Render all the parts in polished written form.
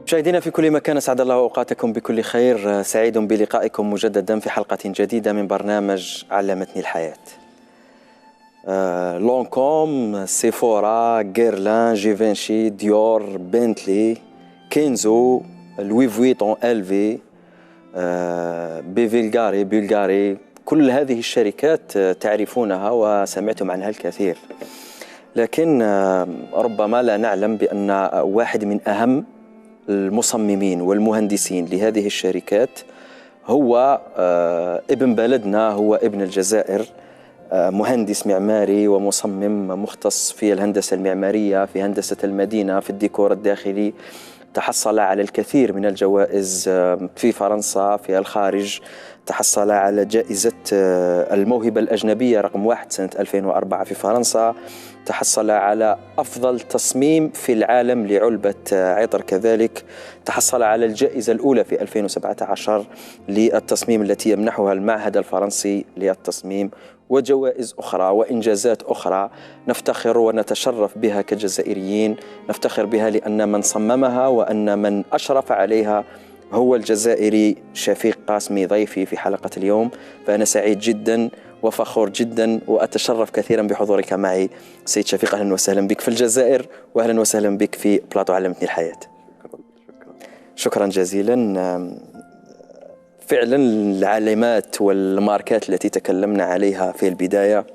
مشاهدينا في كل مكان، أسعد الله أوقاتكم بكل خير. سعيد بلقائكم مجددا في حلقة جديدة من برنامج علمتني الحياة. لونكوم، سيفورا، غيرلان، جيفنشي، ديور، بنتلي، كينزو، لوي فويتون، LV، بلغاري، كل هذه الشركات تعرفونها وسمعتم عنها الكثير، لكن ربما لا نعلم بأن واحد من أهم المصممين والمهندسين لهذه الشركات هو ابن بلدنا، هو ابن الجزائر، مهندس معماري ومصمم مختص في الهندسة المعمارية، في هندسة المدينة، في الديكور الداخلي. تحصل على الكثير من الجوائز في فرنسا، في الخارج. تحصل على جائزة الموهبة الأجنبية رقم 1 سنة 2004 في فرنسا. تحصل على أفضل تصميم في العالم لعلبة عطر كذلك. تحصل على الجائزة الأولى في 2017 للتصميم التي يمنحها المعهد الفرنسي للتصميم، وجوائز أخرى وإنجازات أخرى نفتخر ونتشرف بها كجزائريين. نفتخر بها لأن من صممها وأن من أشرف عليها هو الجزائري شفيق قاسمي، ضيفي في حلقة اليوم. فأنا سعيد جدا وفخور جدا وأتشرف كثيرا بحضورك معي سيد شفيق. أهلا وسهلا بك في الجزائر، وأهلا وسهلا بك في بلاطو علمتني الحياة. شكرا جزيلا. فعلا العلامات والماركات التي تكلمنا عليها في البداية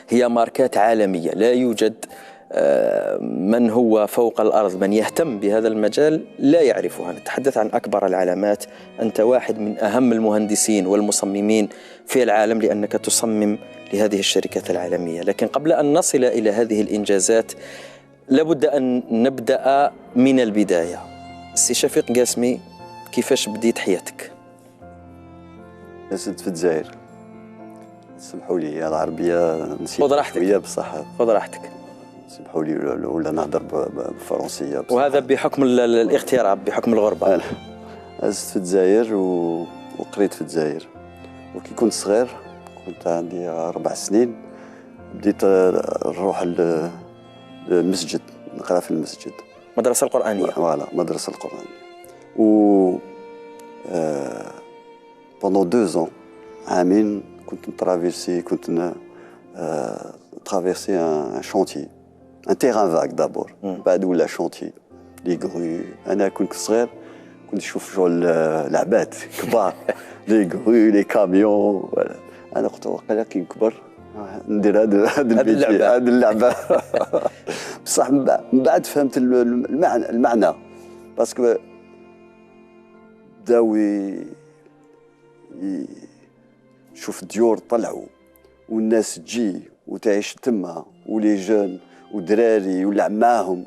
هي ماركات عالمية. لا يوجد من هو فوق الأرض من يهتم بهذا المجال لا يعرفها. نتحدث عن أكبر العلامات. أنت واحد من أهم المهندسين والمصممين في العالم لأنك تصمم لهذه الشركات العالمية. لكن قبل أن نصل إلى هذه الإنجازات لابد أن نبدأ من البداية. سي شفيق قاسمي، كيفاش بديت حياتك؟ نزلت في الجزائر، سمحوا لي العربية نسيت خذ راحتك شوية بصح. خذ راحتك، سمحوا لي ولا نهضر بالفرنسية بصح. وهذا بحكم الاغتراب، بحكم الغربة. نزلت في الجزائر وقريت في الجزائر. وكي كنت صغير، كنت عندي 4 سنين، بديت نروح للمسجد، نقرا في المسجد، مدرسة القرآنية. فوالا مدرسة القرآنية. و pendant 2 ans، عامين كنت نترافيرسي، كنت ترافيرسي ان شونتي، ان تيران فاك دابور، بعد ولا شونتي لي غرو. انا كنت صغير كنت نشوف شغل العباد كبار، لي غرو لي كاميون. انا قلت وقيلا كي نكبر ندير هذا اللعبه. بصح من بعد فهمت المعنى باسكو بداو شوف الديور طلعوا والناس تجي وتعيش تما، ولي جون ودراري ولا عماهم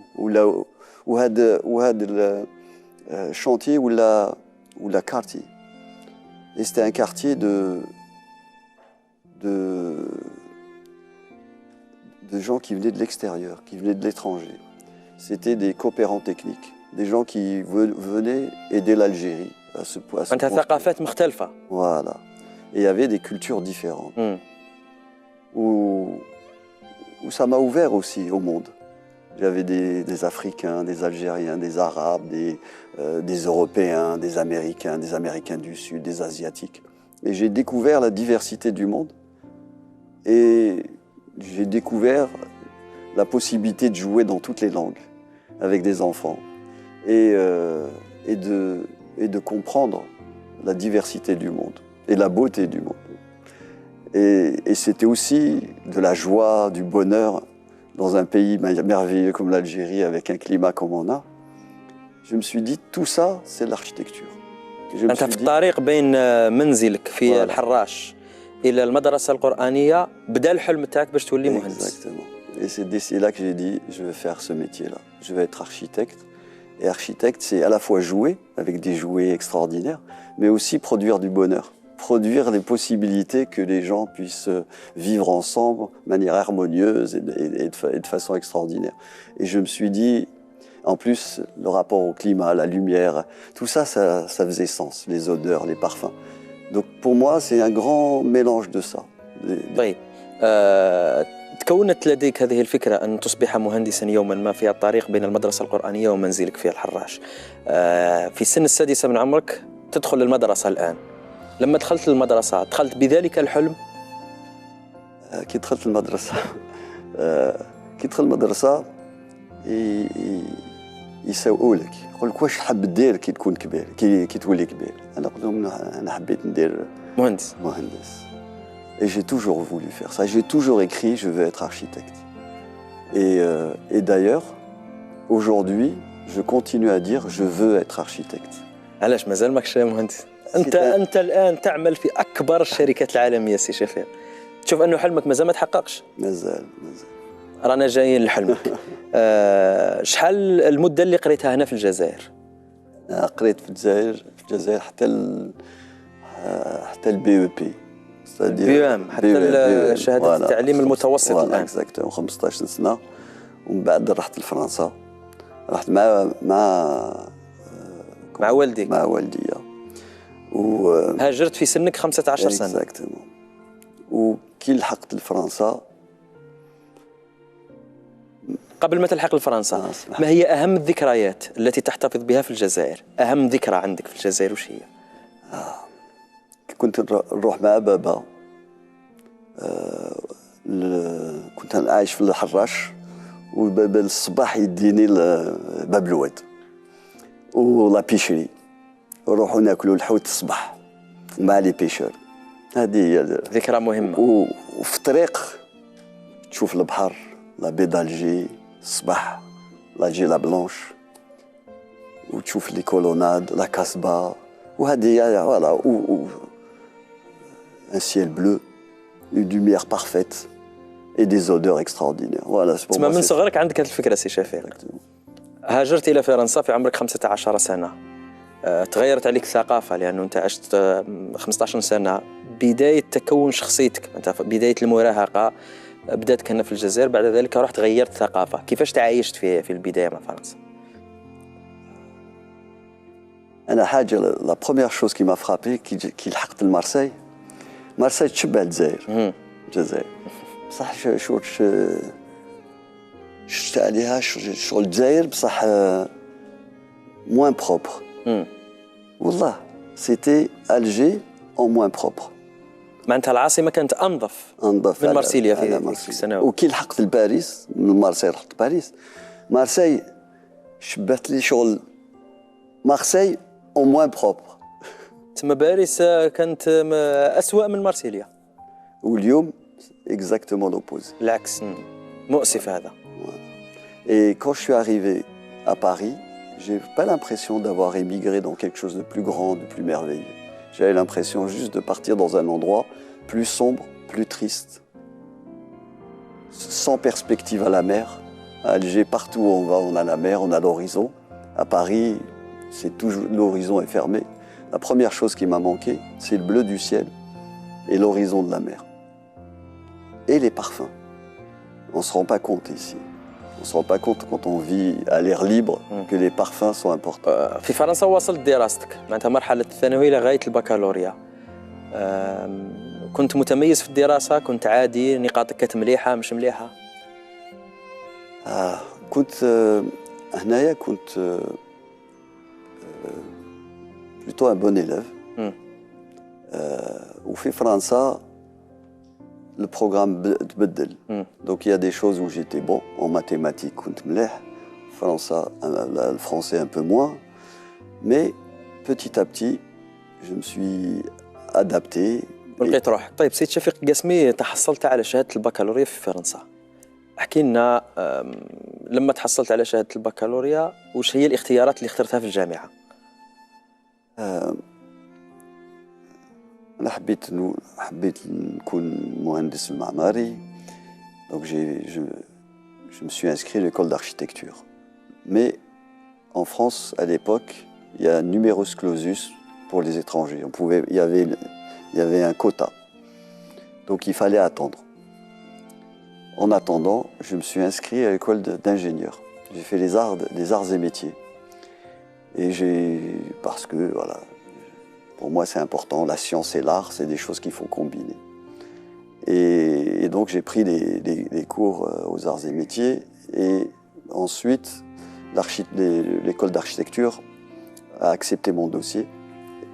وهذا الشونتي ولا كارتي. C'était un quartier de gens qui venaient de l'extérieur, qui venaient de l'étranger. C'était des coopérants techniques, des gens qui venaient aider l'Algérie à se أنت ثقافات مختلفة. Voilà. Et il y avait des cultures différentes. Où ça m'a ouvert aussi au monde. J'avais des Africains, des Algériens, des Arabes, des Européens, des Américains du Sud, des Asiatiques. Et j'ai découvert la diversité du monde. Et j'ai découvert la possibilité de jouer dans toutes les langues avec des enfants. Et de comprendre la diversité du monde et la beauté du monde. Et c'était aussi de la joie, du bonheur dans un pays merveilleux comme l'Algérie, avec un climat comme on a. Je me suis dit, tout ça, c'est l'architecture. أنت في الطريق بين منزلك في الحراش إلى المدرسة القرآنية بدأ الحلم تاعك باش تولي مهندس. Exactement. Et c'est là que j'ai dit, je vais faire ce métier-là. Je vais être architecte. Et architecte, c'est à la fois jouer avec des jouets extraordinaires, mais aussi produire du bonheur, produire les possibilités que les gens puissent vivre ensemble de manière harmonieuse et de façon extraordinaire. Et je me suis dit, en plus, le rapport au climat, la lumière, tout ça, ça faisait sens, les odeurs, les parfums. Donc pour moi, c'est un grand mélange de ça. طيب تكونت لديك هذه الفكرة أن تصبح مهندسا يوما ما في الطريق بين المدرسة القرآنية ومنزلك في الحراش. في السن السادسة من عمرك تدخل المدرسة الآن. لما دخلت المدرسة دخلت بذلك الحلم؟ كي دخلت المدرسة كي تدخل المدرسة يسوقوا لك، يقول لك واش حاب دير كي تكون كبير، كي تولي كبير. أنا قلت لهم أنا حبيت ندير مهندس. Et j'ai toujours voulu faire ça. J'ai toujours écrit je veux être architecte. Et d'ailleurs, aujourd'hui, je continue à dire je veux être architecte. علاش مازال ماكش مهندس؟ أنت الآن تعمل في أكبر الشركات العالمية سي شفيق. تشوف أنه حلمك مازال ما تحققش؟ مازال. رانا جايين لحلمك. شحال المدة اللي قريتها هنا في الجزائر؟ قريت في الجزائر حتى البي او بي، بي ام، حتى شهادة التعليم المتوسط الآن. اكزاكتومون 15 سنة. ومن بعد رحت لفرنسا، رحت مع والديك. مع والدي. هاجرت في سنك 15 سنة. اكزاكتومون. وكي لحقت لفرنسا، قبل ما تلحق لفرنسا، ما هي أهم الذكريات التي تحتفظ بها في الجزائر؟ أهم ذكرى عندك في الجزائر وش هي؟ كنت نروح مع بابا، كنت عايش في الحراش، وبابا الصباح يديني باب الواد ولا بيشري، نروحوا ناكلوا الحوت الصباح مع لي بيشور. هذه هي ذكرى مهمة. وفي الطريق تشوف البحر، لا بي دالجي الصباح، لا جي لا بلانش، وتشوف لي كولوناد، لا كاسبا، وهذه فوالا un ciel bleu, une lumière parfaite et des odeurs extraordinaires. Voilà, c'est pour moi. من صغرك عندك هذه الفكرة سي شفيق. هاجرت إلى فرنسا في عمرك 15 سنة. تغيرت عليك الثقافة لأنه أنت عشت 15 سنة. بداية تكون شخصيتك، أنت بداية المراهقة بدأت هنا في الجزائر، بعد ذلك رحت غيرت ثقافة. كيفاش تعايشت في البداية مع فرنسا؟ أنا حاجة لا بروميير شوز كي ما فرابي كي لحقت لمارسي. مارسي تشبه الجزائر. بصح شفت عليها شغل الجزائر، بصح موان بروبر. والله سيتي ألجي أو موان بروبر. معناتها العاصمة كانت أنظف من مارسيليا في السنوات. وكي لحقت لباريس، من مارسي رحت باريس. مارسي شبهت لي شغل مارسي أو موان بروبر. تما باريس كانت أسوأ من مارسيليا. واليوم exactement l'opposé. العكس. مؤسف هذا. Et quand je suis arrivé à Paris, j'ai pas l'impression d'avoir émigré dans quelque chose de plus grand, de plus merveilleux. J'avais l'impression juste de partir dans un endroit plus sombre, plus triste, sans perspective à la mer. À Alger, partout où on va, on a la mer, on a l'horizon. À Paris, c'est toujours l'horizon est fermé. La première chose qui m'a manqué, c'est le bleu du ciel et l'horizon de la mer. Et les parfums. On ne se rend pas compte ici. On ne se rend pas compte quand on vit à l'air libre que les parfums sont importants. في فرنسا واصلت دراستك، معناتها مرحلة الثانوية لغاية البكالوريا. كنت متميز في الدراسة؟ كنت عادي؟ نقاطك كانت مليحة مش مليحة؟ كنت هنايا كنت plutôt un bon élève. وفي فرنسا le programme تبدل. Donc il y a des choses où j'étais bon en mathématiques, كنت مليح. Le français un peu moins. Mais petit à petit, je me suis adapté. ولقيت روحك. طيب سيد شفيق قاسمي، تحصلت على شهادة البكالوريا في فرنسا. احكي لنا لما تحصلت على شهادة البكالوريا وش هي الاختيارات اللي اخترتها في الجامعة؟ أنا حبيت نكون مهندس المعماري. Donc je me suis inscrit à l'école d'architecture. Mais en France, à l'époque, il y a un numerus clausus pour les étrangers. Il y avait un quota. Donc il fallait attendre. En attendant, je me suis inscrit à l'école d'ingénieur. J'ai fait les arts et métiers. Et parce que voilà, pour moi c'est important, la science et l'art, c'est des choses qu'il faut combiner. Et donc j'ai pris les cours aux arts et métiers. Et ensuite, l'école d'architecture a accepté mon dossier.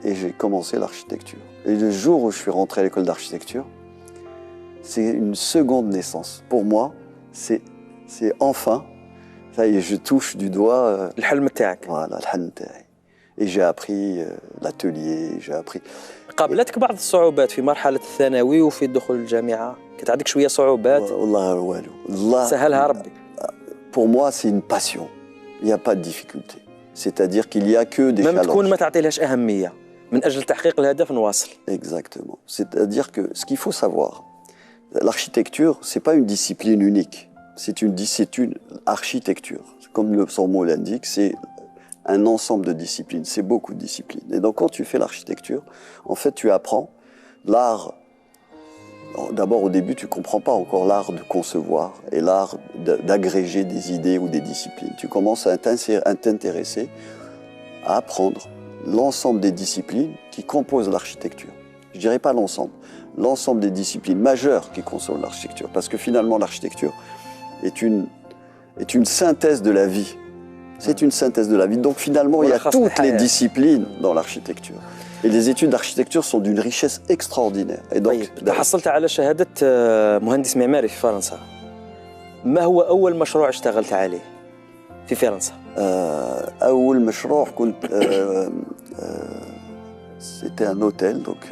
Et j'ai commencé l'architecture. Et le jour où je suis rentré à l'école d'architecture, c'est une seconde naissance. Pour moi, c'est enfin, ça y est, je touche du doigt. الحلم تاعك. Voilà, الحلم تاعي. Et j'ai appris l'atelier, j'ai appris. قابلتك بعض الصعوبات في مرحلة الثانوي وفي الدخول للجامعة؟ كانت عندك شوية صعوبات؟ والله والو. الله سهلها ربي. Pour moi, c'est une passion. Il n'y a pas de difficulté. C'est-à-dire qu'il n'y a que des même challenges. تكون ما تعطيلهاش أهمية من أجل تحقيق الهدف نواصل. Exactement. C'est-à-dire que ce qu'il faut savoir, l'architecture, c'est pas une discipline unique. C'est une architecture. Comme son mot l'indique, c'est un ensemble de disciplines. C'est beaucoup de disciplines. Et donc, quand tu fais l'architecture, en fait, tu apprends l'art. D'abord, au début, tu comprends pas encore l'art de concevoir et l'art d'agréger des idées ou des disciplines. Tu commences à t'intéresser, à apprendre l'ensemble des disciplines qui composent l'architecture. Je dirais pas l'ensemble des disciplines majeures qui composent l'architecture, parce que finalement l'architecture est une synthèse de la vie. C'est une synthèse de la vie. Donc finalement, il y a toutes les disciplines dans l'architecture. Et les études d'architecture sont d'une richesse extraordinaire. Et donc, تحصلت على شهادة مهندس معماري في فرنسا. ما هو أول مشروع اشتغلت عليه في فرنسا؟ أول مشروع كنت c'était un hôtel, donc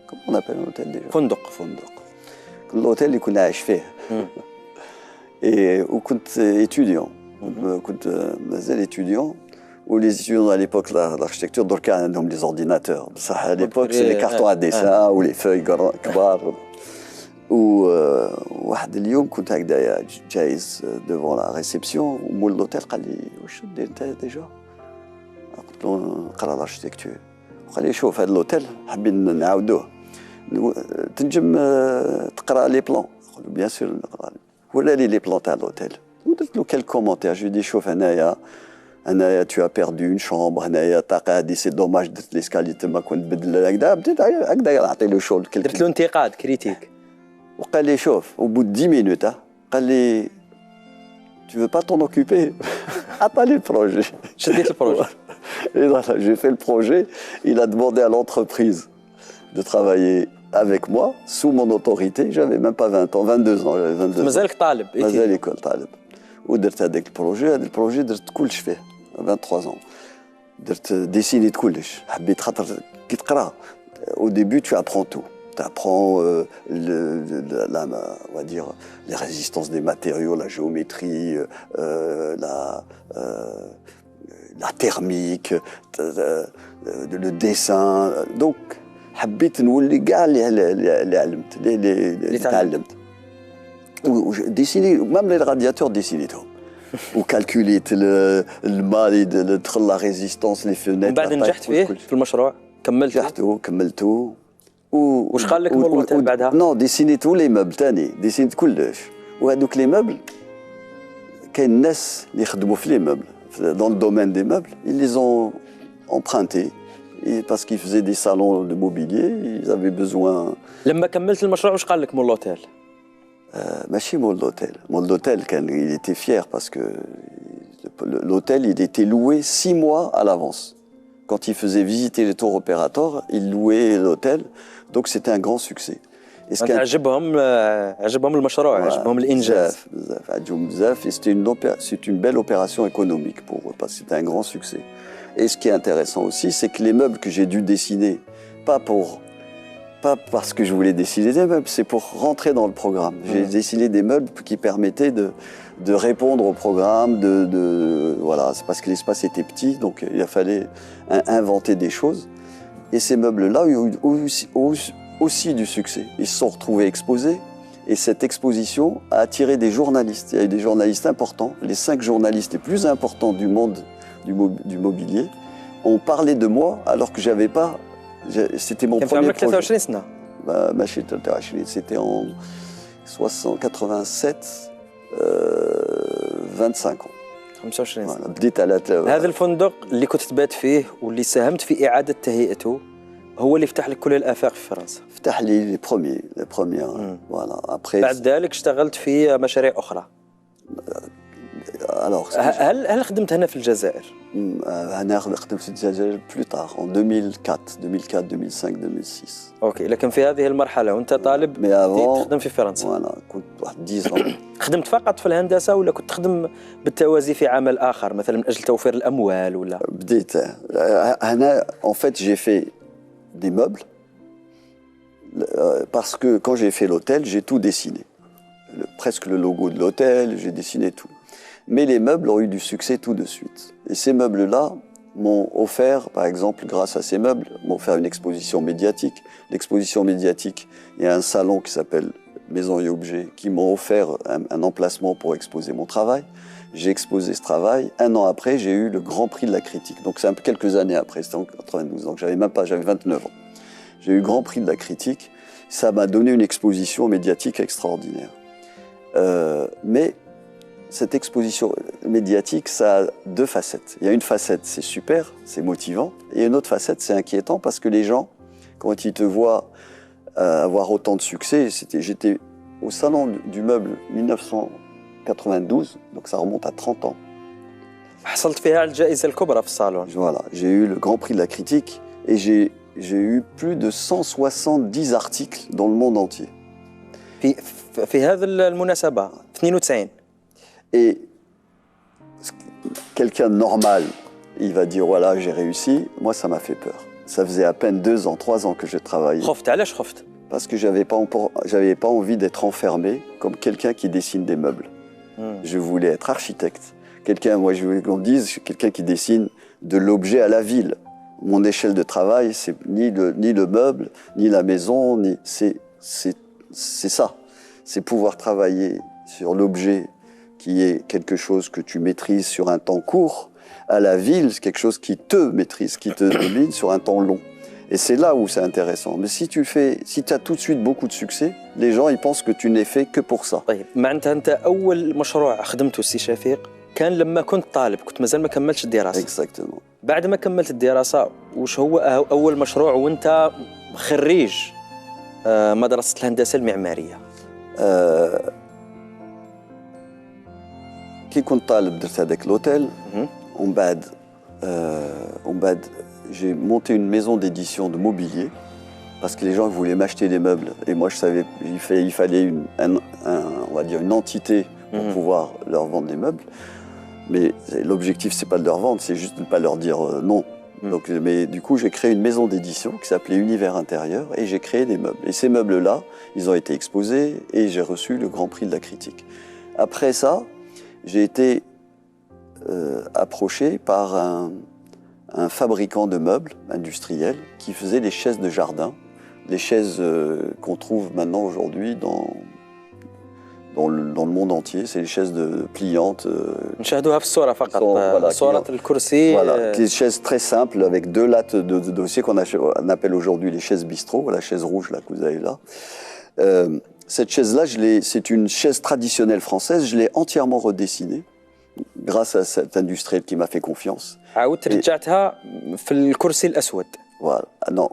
comment on appelle un hôtel déjà? فندق. الهوتيل اللي كنا عايش فيه. Et وكنت étudiant. كنت مازال étudiant. Où les étudiants à l'époque, l'architecture, donc عندهم les ordinateurs. Ça, à l'époque, c'est les cartons à dessin ou les feuilles كبار. وواحد اليوم كنت هكذايا جايز devant la réception ومول l'hôtel قال لي واش دير انت ديجا؟ قلت له نقرا l'architecture. قال لي شوف هذا الهوتيل حابين نعاودوه. تنجم تقرا لي بلان؟ قلت له بيان سور نقرا. ولا لي بلان تاع الهوتيل. ودرت له كل كومونتير. جو دي شوف هنايا tu as perdu une chambre, c'est dommage de l'escalier تما كون تبدل هكذا بديت هكذا نعطي له شغل درت له انتقاد كريتيك. وقال لي شوف au bout de 10 minutes قال لي tu veux pas t'en occuper عطاني البروجي. شديت البروجي. Et voilà, j'ai fait le projet. Il a demandé à l'entreprise de travailler avec moi sous mon autorité. J'avais même pas 20 ans, 22 ans, j'avais 22 ans. مازالك طالب. مازال كنت طالب. ودرت هذاك البروجي درت كلش فيه 23 ans. درت ديسينيت كلش. حبيت خاطر كي تقرا au début tu apprends tout. Tu apprends on va dire les résistances des matériaux, la géométrie, la thermique, le dessin. Donc حبيت نولي كاع اللي علمت اللي تعلمت. Dessiner, même les radiateurs dessinetهم. وكالكوليت الماء يدخل la résistance les fenêtres. من بعد نجحت فيه في المشروع كملته. واش قال لك مول الهوتيل بعدها؟ نو ديسينيتو لي مeubles ثاني ديسينيت كلش. وهذوك لي مeubles كاين الناس اللي يخدموا في لي meubles dans le domaine des meubles, ils les ont empruntés. Et parce qu'ils faisaient des salons de mobilier, ils avaient besoin. لما كملت المشروع واش قال لك مول الهوتيل؟ ماشي مول l'hôtel. Mol l'hôtel, il était fier parce que l'hôtel, il était loué 6 mois à l'avance. Quand il faisait visiter les tours opérateurs, il louait l'hôtel. Donc c'était un grand succès. عجبهم المشروع، عجبهم الإنجاز. عجبهم بزاف. Et c'est une belle opération économique pour eux parce que c'était un grand succès. Et ce qui est intéressant aussi, c'est que les meubles que j'ai dû dessiner, pas parce que je voulais dessiner des meubles, c'est pour rentrer dans le programme. J'ai dessiné des meubles qui permettaient de répondre au programme, voilà, c'est parce que l'espace était petit, donc il a fallu inventer des choses. Et ces meubles-là ont eu aussi du succès. Ils se sont retrouvés exposés, et cette exposition a attiré des journalistes. Il y a eu des journalistes importants, les 5 journalistes les plus importants du monde du mobilier, ont parlé de moi alors que j'avais pas. C'était mon premier projet. C'était en 87, 25 ans. 25 سنة. هذا الفندق اللي كنت تبات فيه واللي ساهمت في إعادة تهيئته هو اللي فتح لك كل الآفاق في فرنسا. فتح لي les premières. Voilà. Après. بعد ذلك اشتغلت في مشاريع أخرى. Alors. هل خدمت هنا في الجزائر؟ أنا خدمت في الجزائر plus tard en 2004, 2005, 2006. أوكي، لكن في هذه المرحلة وأنت طالب تخدم في فرنسا. voilà كنت واحد 10 ans. خدمت فقط في الهندسة ولا كنت تخدم بالتوازي في عمل آخر مثلا من أجل توفير الأموال ولا؟ بديت هنا en fait j'ai fait des meubles parce que quand j'ai fait l'hôtel, j'ai tout dessiné. Presque le logo de l'hôtel, j'ai dessiné tout. Mais les meubles ont eu du succès tout de suite. Et ces meubles-là m'ont offert, par exemple, grâce à ces meubles, m'ont offert une exposition médiatique. L'exposition médiatique, il y a un salon qui s'appelle Maison et Objets qui m'ont offert un emplacement pour exposer mon travail. J'ai exposé ce travail. Un an après, j'ai eu le Grand Prix de la critique. Donc c'est quelques années après, c'était en 92, donc j'avais 29 ans. J'ai eu le Grand Prix de la critique. Ça m'a donné une exposition médiatique extraordinaire. Mais cette exposition médiatique, ça a deux facettes. Il y a une facette, c'est super, c'est motivant. Et une autre facette, c'est inquiétant parce que les gens, quand ils te voient avoir autant de succès, j'étais au Salon du Meuble 1992, donc ça remonte à 30 ans. حصلت فيها الجائزة الكبرى في الصالون. Voilà, j'ai eu le Grand Prix de la critique et j'ai eu plus de 170 articles dans le monde entier. في هذه المناسبة 92. Et quelqu'un de normal, il va dire voilà, j'ai réussi. Moi, ça m'a fait peur. Ça faisait à peine 2 ans, 3 ans que je travaillais. خفت، علاش خفت؟ Parce que j'avais pas envie d'être enfermé comme quelqu'un qui dessine des meubles. Je voulais être architecte. Moi, je voulais qu'on dise quelqu'un qui dessine de l'objet à la ville. Mon échelle de travail, c'est ni le meuble, ni la maison, c'est ça. C'est pouvoir travailler sur l'objet qui est quelque chose que tu maîtrises sur un temps court. À la ville, c'est quelque chose qui te maîtrise, qui te domine sur un temps long. Et c'est là où c'est intéressant. Mais si tu as tout de suite beaucoup de succès, les gens ils pensent que tu n'es fait que pour ça. طيب معناتها أنت أول مشروع خدمته سي شفيق كان لما كنت طالب، كنت مازال ما كملتش الدراسة. Exactement. بعد ما كملت الدراسة وش هو أول مشروع وأنت خريج مدرسة الهندسة المعمارية؟ كي كنت طالب درت هذاك l'hôtel. ومن بعد j'ai monté une maison d'édition de mobilier parce que les gens voulaient m'acheter des meubles et moi je savais il fallait on va dire une entité pour pouvoir leur vendre des meubles. Mais l'objectif c'est pas de leur vendre, c'est juste de ne pas leur dire non. Donc, mais du coup j'ai créé une maison d'édition qui s'appelait Univers Intérieur et j'ai créé des meubles. Et ces meubles-là, ils ont été exposés et j'ai reçu le Grand Prix de la critique. Après ça, j'ai été approché par un fabricant de meubles industriel qui faisait les chaises de jardin, les chaises qu'on trouve maintenant aujourd'hui dans le monde entier. C'est les chaises pliantes. نشاهدوها في الصورة فقط. صورة الكرسي. Voilà, des chaises très simples avec 2 lattes de dossier qu'on appelle aujourd'hui les chaises bistrot, la chaise rouge là que vous avez là. Cette chaise-là, c'est une chaise traditionnelle française. Je l'ai entièrement redessinée grâce à cet industriel qui m'a fait confiance. عاودت رجعتها في الكرسي الأسود. Voilà. Ah non,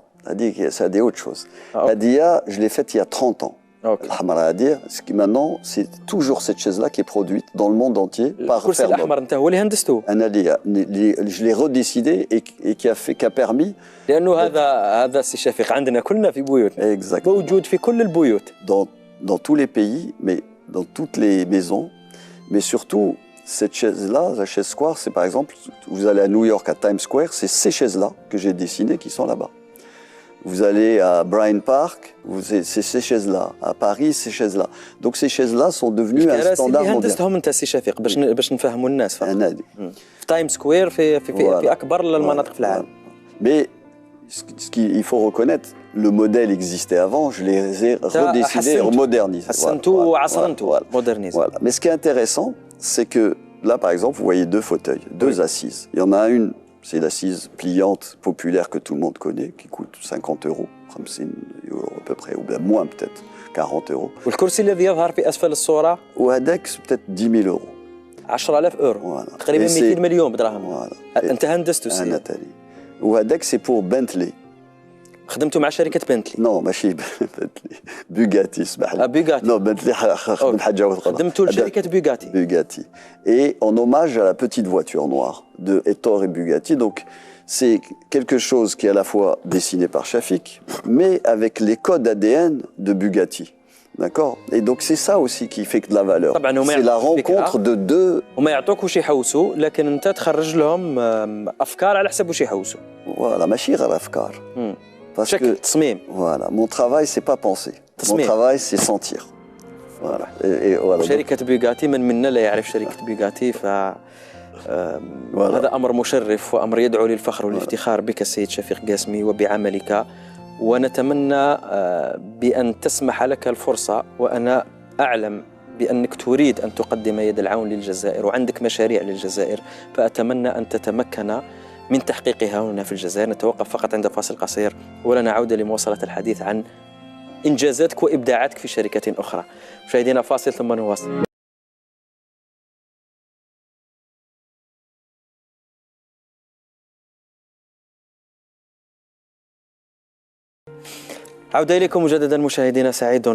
ça a dit autre chose. Hadia, je l'ai faite il y a 30 ans. الحمراء Hadia, ce qui maintenant, c'est toujours cette chaise-là qui est produite dans le monde entier par الكرسي الأحمر أنت هو اللي هندسته. Je l'ai redécidé et qui a permis. لأنه هذا سي شفيق عندنا كلنا في بيوتنا. Exactement. موجود في كل البيوت. Dans tous les pays, mais dans toutes les maisons, mais surtout cette chaise-là, la chaise Square, c'est par exemple, vous allez à New York, à Times Square, c'est ces chaises-là que j'ai dessinées qui sont là-bas. Vous allez à Bryant Park, c'est ces chaises-là. À Paris, ces chaises-là. Donc ces chaises-là sont devenues un standard mondial. هندستهم أنت سي شفيق باش نفهموا الناس فقط. في تايم سكوير في أكبر المناطق في العالم. Mais il faut reconnaître, le modèle existait avant, je les ai redessinés et modernisés. Voilà. Mais ce qui est intéressant, c'est que là, par exemple, vous voyez 2 fauteuils, 2 assises. Il y en a une, c'est l'assise pliante populaire que tout le monde connaît, qui coûte 50 €, 50 € à peu près, ou bien moins peut-être, 40 €. والكرسي الذي يظهر في أسفل الصورة وهذاك peut-être 10 000 €. 10,000 €. تقريبا 200 مليون بدراهم. أنت هندسته. وهذاك c'est pour Bentley. خدمتوا مع شركه بنتلي. نو ماشي بنتلي، بوغاتي اسمح لي. بوغاتي. نو بنتلي خدم حاجه اخرى. خدمتوا لشركه بوغاتي. Bugatti. Et en hommage à la petite voiture noire de Ettore et Bugatti. Donc, c'est quelque chose qui est à la fois dessiné par Shafik, mais avec les codes ADN de Bugatti. D'accord? Et donc, c'est ça aussi qui fait de la valeur. C'est la rencontre de deux. هما يعطوك واش يحوسوا، لكن انت تخرج لهم افكار على حسب واش يحوسوا. Voilà, ماشي غير أفكار. Parce شكل que, تصميم. voilà, mon travail, c'est pas penser. Mon تصميم. travail, c'est sentir. Voilà. Et voilà. شركة بوغاتي من منا لا يعرف شركة بوغاتي هذا أمر مشرف وأمر يدعو للفخر والافتخار بك السيد شفيق قاسمي وبعملك، ونتمنى بأن تسمح لك الفرصة، وأنا أعلم بأنك تريد أن تقدم يد العون للجزائر وعندك مشاريع للجزائر، فأتمنى أن تتمكن من تحقيقها هنا في الجزائر. نتوقف فقط عند فاصل قصير ولنا عودة لمواصلة الحديث عن إنجازاتك وإبداعاتك في شركة أخرى. مشاهدينا فاصل ثم نواصل. عودة إليكم مجددا مشاهدينا، سعيد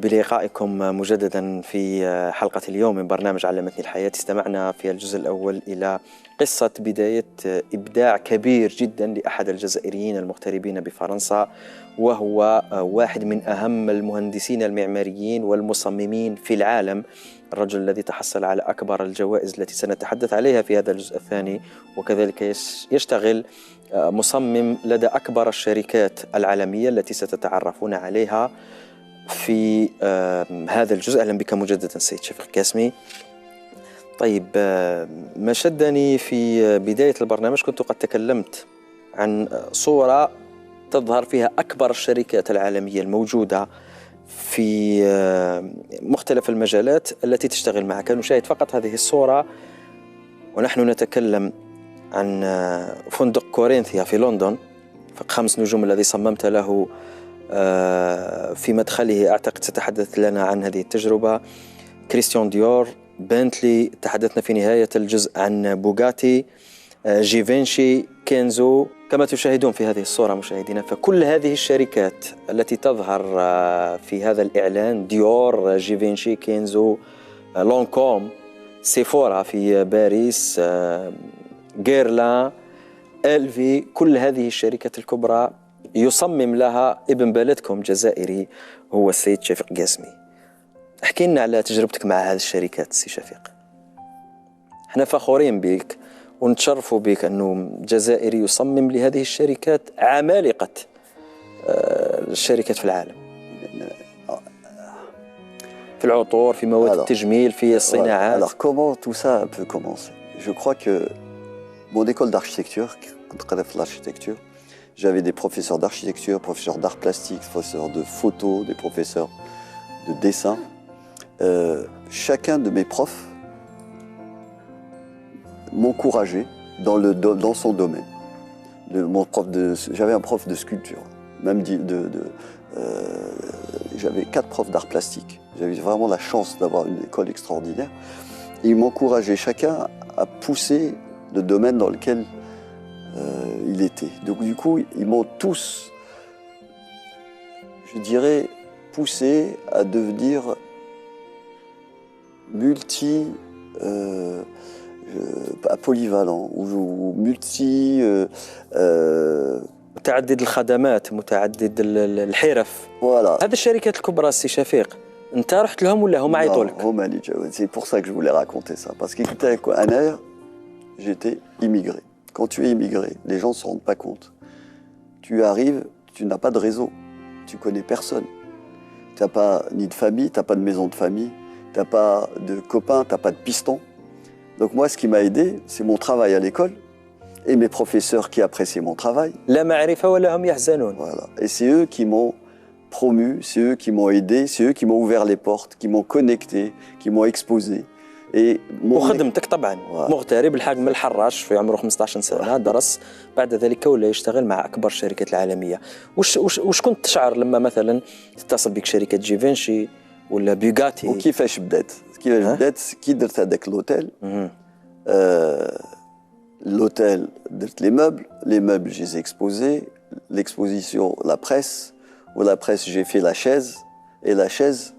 بلقائكم مجددا في حلقة اليوم من برنامج علمتني الحياة. استمعنا في الجزء الأول إلى قصة بداية إبداع كبير جدا لأحد الجزائريين المغتربين بفرنسا، وهو واحد من أهم المهندسين المعماريين والمصممين في العالم، الرجل الذي تحصل على أكبر الجوائز التي سنتحدث عليها في هذا الجزء الثاني، وكذلك يشتغل مصمم لدى أكبر الشركات العالمية التي ستتعرفون عليها في هذا الجزء. أهلا بك مجددا سيد شفيق قاسمي. طيب، ما شدني في بداية البرنامج كنت قد تكلمت عن صورة تظهر فيها أكبر الشركات العالمية الموجودة في مختلف المجالات التي تشتغل معك. نشاهد فقط هذه الصورة ونحن نتكلم عن فندق كورينثيا في لندن، فندق 5 نجوم الذي صممت له في مدخله. أعتقد ستتحدث لنا عن هذه التجربة. كريستيان ديور، بنتلي، تحدثنا في نهاية الجزء عن بوغاتي، جيفينشي، كينزو، كما تشاهدون في هذه الصورة مشاهدينا. فكل هذه الشركات التي تظهر في هذا الإعلان، ديور، جيفينشي، كينزو، لونكوم، سيفورا في باريس، غيرلان، إلفي، كل هذه الشركات الكبرى يصمم لها ابن بلدكم جزائري هو السيد شفيق قاسمي. احكي لنا على تجربتك مع هذه الشركات سي شفيق. احنا فخورين بك ونتشرفوا بك أنه جزائري يصمم لهذه الشركات عمالقة الشركات في العالم، في العطور، في مواد التجميل، في الصناعات. Alors comment tout ça peut commencer? Je crois que mon école d'architecture, l'architecture, j'avais des professeurs d'architecture, professeurs d'art plastique, professeurs de photo, des professeurs de dessin. Chacun de mes profs m'encourageait dans son domaine. J'avais un prof de sculpture, même j'avais 4 profs d'art plastique. J'avais vraiment la chance d'avoir une école extraordinaire. Et ils m'encourageaient chacun à pousser le domaine dans lequel il était. Donc du coup, ils m'ont tous, je dirais, poussé à devenir polyvalent ou multi متعدد الخدمات، متعدد الحرف. Voilà. هذه الشركات الكبرى سي شفيق انت رحت لهم ولا هما عيطوا لك؟ C'est pour ça que je voulais raconter ça, parce qu'écoutez, j'étais immigré. Quand tu es immigré, les gens ne se rendent pas compte. Tu arrives, tu n'as pas de réseau, tu connais personne. Tu n'as pas ni de famille, tu n'as pas de maison de famille, tu n'as pas de copains, tu n'as pas de piston. Donc moi, ce qui m'a aidé, c'est mon travail à l'école et mes professeurs qui appréciaient mon travail. لا معرفة ولا هم يحزنون. Voilà. Et c'est eux qui m'ont promu, c'est eux qui m'ont aidé, c'est eux qui m'ont ouvert les portes, qui m'ont connecté, qui m'ont exposé. وخدمتك طبعا مغترب الحاج من الحراش في عمره 15 سنة، درس، بعد ذلك ولا يشتغل مع أكبر الشركات العالمية. وش كنت تشعر لما مثلا تتصل بك شركة جيفينشي ولا بوغاتي؟ وكيفاش بدات؟ كي درت هذاك لوتيل، لوتيل درت لي مeubles, j'ai exposés, l'exposition La Presse, où La Presse, j'ai fait la chaise, et la chaise,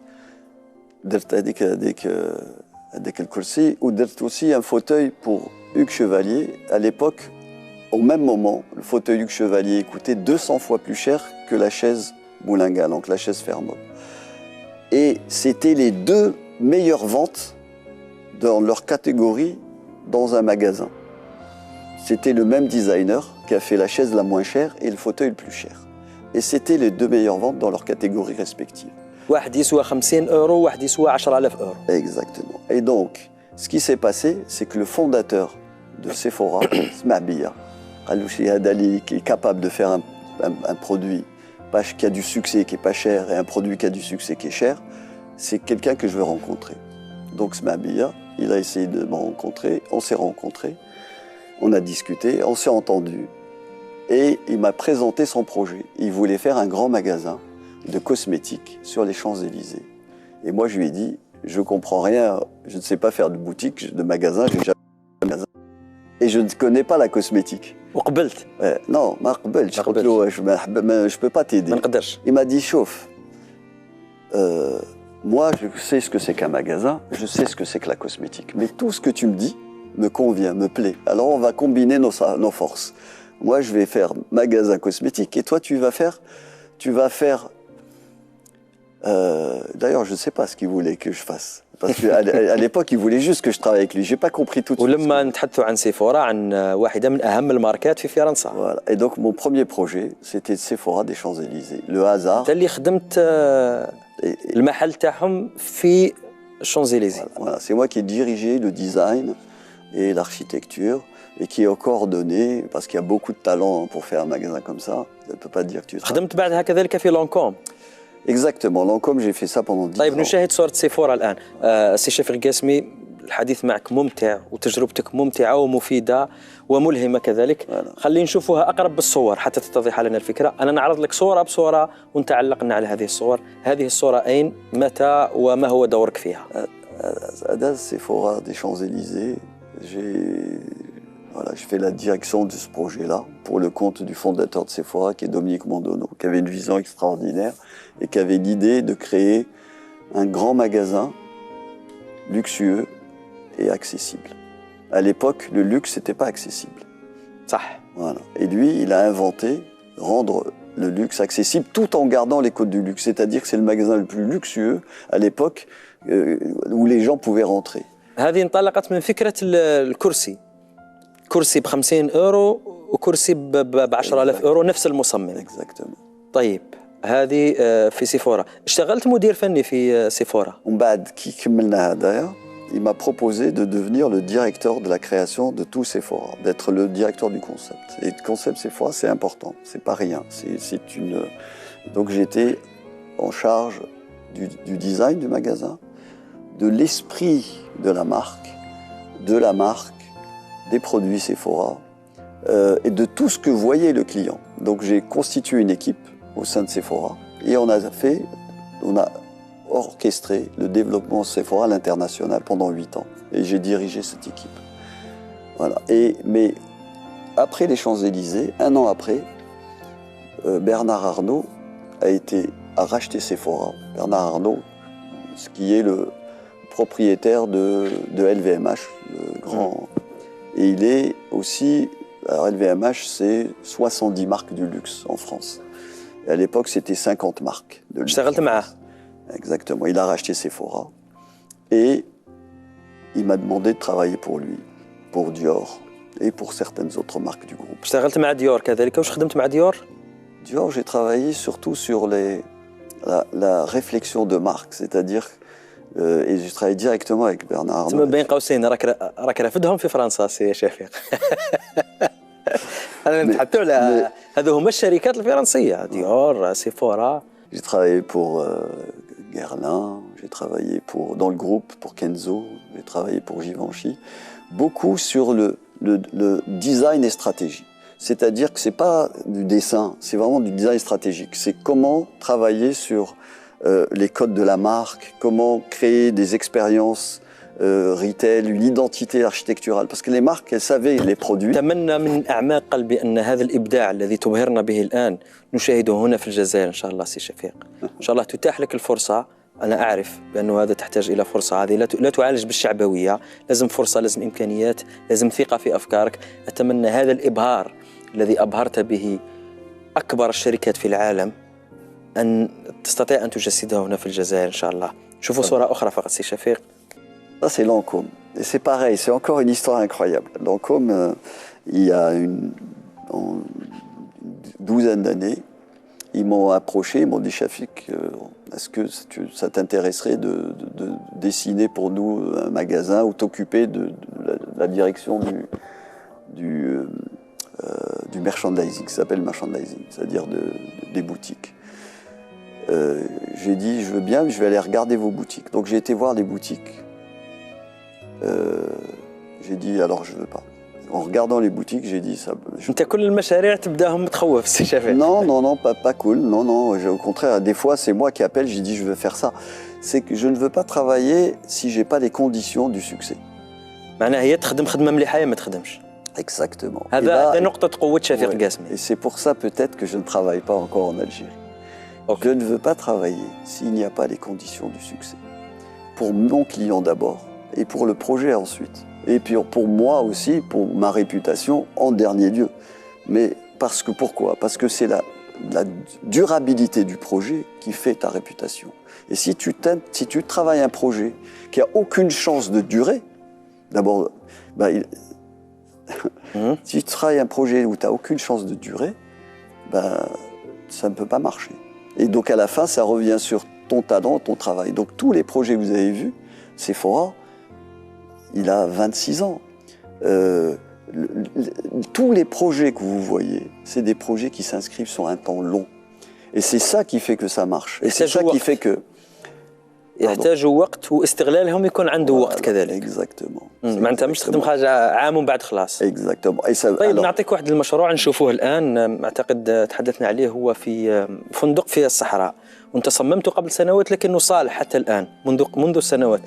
درت هذيك الكرسي, ou درت aussi un fauteuil pour Hugues Chevalier. À l'époque, au même moment, le fauteuil Hugues Chevalier coûtait 200 fois plus cher que la chaise Boulinga, donc la chaise Fermop. Et c'était les deux meilleures ventes dans leur catégorie dans un magasin. C'était le même designer qui a fait la chaise la moins chère et le fauteuil le plus cher. Et c'était les deux meilleures ventes dans leur catégorie respective. واحد يسوى 50 اورو وواحد يسوى 10000 اورو. Exactement. Et donc, ce qui s'est passé, c'est que le fondateur de Sephora, Smabia, qui est capable de faire un produit qui a du succès, qui est pas cher, et un produit qui a du succès, qui est cher, c'est quelqu'un que je veux rencontrer. Donc Smabia, il a essayé de me rencontrer, on s'est rencontrés, on a discuté, on s'est entendu, et il m'a présenté son projet. Il voulait faire un grand magasin de cosmétiques sur les Champs-Élysées. Et moi, je lui ai dit, je comprends rien, je ne sais pas faire de boutique, de magasin, j'ai jamais fait de magasin. Et je ne connais pas la cosmétique. وقبلت. Non, ما قبلتش. قلت له je peux pas t'aider. ما نقدرش. Il m'a dit, chauffe. Moi, je sais ce que c'est qu'un magasin, je sais ce que c'est que la cosmétique. Mais tout ce que tu me dis me convient, me plaît. Alors, on va combiner nos forces. Moi, je vais faire magasin cosmétique et toi, tu vas faire d'ailleurs, je ne sais pas ce qu'il voulait que je fasse. Parce qu'à l'époque, il voulait juste que je travaille avec lui. Je n'ai pas compris tout de suite. ولما نتحدثوا عن سيفورا عن واحدة من أهم الماركات في فرنسا. Voilà. Et donc, mon premier projet, c'était Sephora des Champs-Élysées. Le hasard. أنت اللي خدمت المحل تاعهم في Champs-Élysées. Voilà. C'est moi qui ai dirigé le design et l'architecture et qui ai coordonné, parce qu'il y a beaucoup de talent pour faire un magasin comme ça. Je ne peux pas dire que tu... خدمت بعدها كذلك في لونكوم. Exactement, Lancôme, j'ai fait ça pendant 10 ans. طيب نشاهد صورة سيفورا الآن. سي شفيق القاسمي، الحديث معك ممتع وتجربتك ممتعة ومفيدة وملهمة كذلك. خلينا نشوفوها أقرب بالصور حتى تتضح لنا الفكرة. أنا نعرض لك صورة بصورة ونتعلقنا على هذه الصور. هذه الصورة أين، متى، وما هو دورك فيها؟ À Sephora des Champs-Élysées, je fais la direction de ce projet-là pour le compte du fondateur de Sephora, qui est Dominique Mondonneau, qui avait une vision extraordinaire et qui avait l'idée de créer un grand magasin luxueux et accessible. À l'époque, le luxe n'était pas accessible. صح. Voilà. Et lui, il a inventé rendre le luxe accessible tout en gardant les codes du luxe. C'est-à-dire que c'est le magasin le plus luxueux à l'époque où les gens pouvaient rentrer. هذه انطلقت من فكرة الكرسي. كرسي ب50 اورو وكرسي ب10000 اورو نفس المصمم. Exactement. طيب هذه في سيفورا. اشتغلت مدير فني في سيفورا. ومن بعد كي كملنا هذايا il m'a proposé de devenir le directeur de la création de tout Sephora, d'être le directeur du concept. Et le concept Sephora, c'est important, c'est pas rien. Donc j'étais en charge du design du magasin, de l'esprit de la marque, des produits Sephora et de tout ce que voyait le client. Donc j'ai constitué une équipe au sein de Sephora et on a orchestré le développement Sephora à l'international pendant 8 ans. Et j'ai dirigé cette équipe. Voilà. Mais après les Champs-Élysées, un an après, Bernard Arnault a racheté Sephora. Bernard Arnault, ce qui est le propriétaire de LVMH, le grand. Et il est aussi... Alors LVMH, c'est 70 marques du luxe en France. Et à l'époque, c'était 50 marques de luxe. Exactement. Il a racheté Sephora. Et il m'a demandé de travailler pour lui, pour Dior et pour certaines autres marques du groupe. اشتغلت مع ديور كذلك. واش خدمت مع ديور؟ Dior, j'ai travaillé surtout sur la réflexion de marque, c'est-à-dire et j'ai travaillé directement avec Bernard Arnault. تما بين قوسين راك رافدهم في فرنسا سي شفيق. انا نتحدثوا على هذو هما الشركات الفرنسيه ديور سيفورا. J'ai travaillé pour Guerlain, j'ai travaillé dans le groupe pour Kenzo, j'ai travaillé pour Givenchy, beaucoup sur le design et stratégie. C'est-à-dire que ce n'est pas du dessin, c'est vraiment du design stratégique. C'est comment travailler sur les codes de la marque, comment créer des expériences retail, une identité architecturale. Parce que les marques, elles savaient les produits. أتمنى من أعماق قلبي أن هذا الإبداع الذي تبهرنا به الآن نشاهده هنا في الجزائر إن شاء الله سي شفيق. إن شاء الله تتاح لك الفرصة. أنا أعرف بأنه هذا تحتاج إلى فرصة، هذه لا تعالج بالشعبوية، لازم فرصة، لازم إمكانيات، لازم ثقة في أفكارك. أتمنى هذا الإبهار الذي أبهرت به أكبر الشركات في العالم أن تستطيع أن تجسده هنا في الجزائر إن شاء الله. شوفوا صورة أخرى فقط سي شفيق. Ça, c'est Lancôme. Et c'est pareil, c'est encore une histoire incroyable. Lancôme, il y a une douzaine d'années, ils m'ont approché, ils m'ont dit Chafik, est-ce que ça t'intéresserait de dessiner pour nous un magasin ou t'occuper de la direction du merchandising, qui s'appelle merchandising, c'est-à-dire des boutiques. J'ai dit, je veux bien, mais je vais aller regarder vos boutiques. Donc j'ai été voir les boutiques. J'ai dit, alors je veux pas. En regardant les boutiques, j'ai dit ça. أنت كل المشاريع تبداهم متخوف سي شفيق. Non, pas cool. Non. Au contraire, des fois, c'est moi qui appelle, j'ai dit, je veux faire ça. C'est que je ne veux pas travailler si j'ai pas les conditions du succès. معناها هي تخدم خدمة مليحة ما تخدمش. Exactement. هذا نقطة قوة شفيق قاسمي. Et c'est pour ça peut-être que je ne travaille pas encore en Algérie. Okay. Je ne veux pas travailler s'il n'y a pas les conditions du succès. Pour mon client d'abord et pour le projet ensuite. Et puis pour moi aussi, pour ma réputation en dernier lieu. Mais pourquoi ? Parce que c'est la durabilité du projet qui fait ta réputation. Et si tu travailles un projet qui n'a aucune chance de durer, d'abord, si tu travailles un projet où tu n'as aucune chance de durer, ça ne peut pas marcher. Et donc à la fin, ça revient sur ton talent, ton travail. Donc tous les projets que vous avez vus, Sephora, il a 26 ans. Tous les projets que vous voyez, c'est des projets qui s'inscrivent sur un temps long. Et c'est ça qui fait que ça marche. Et c'est ça qui fait que... يحتاج وقت واستغلالهم يكون عنده وقت كذلك. Exactement. معناتها مش تخدم حاجة عام ومن بعد خلاص. Exactement. طيب نعطيك واحد المشروع نشوفوه الآن، أعتقد تحدثنا عليه، هو في فندق في الصحراء، وأنت صممته قبل سنوات لكنه صالح حتى الآن منذ سنوات.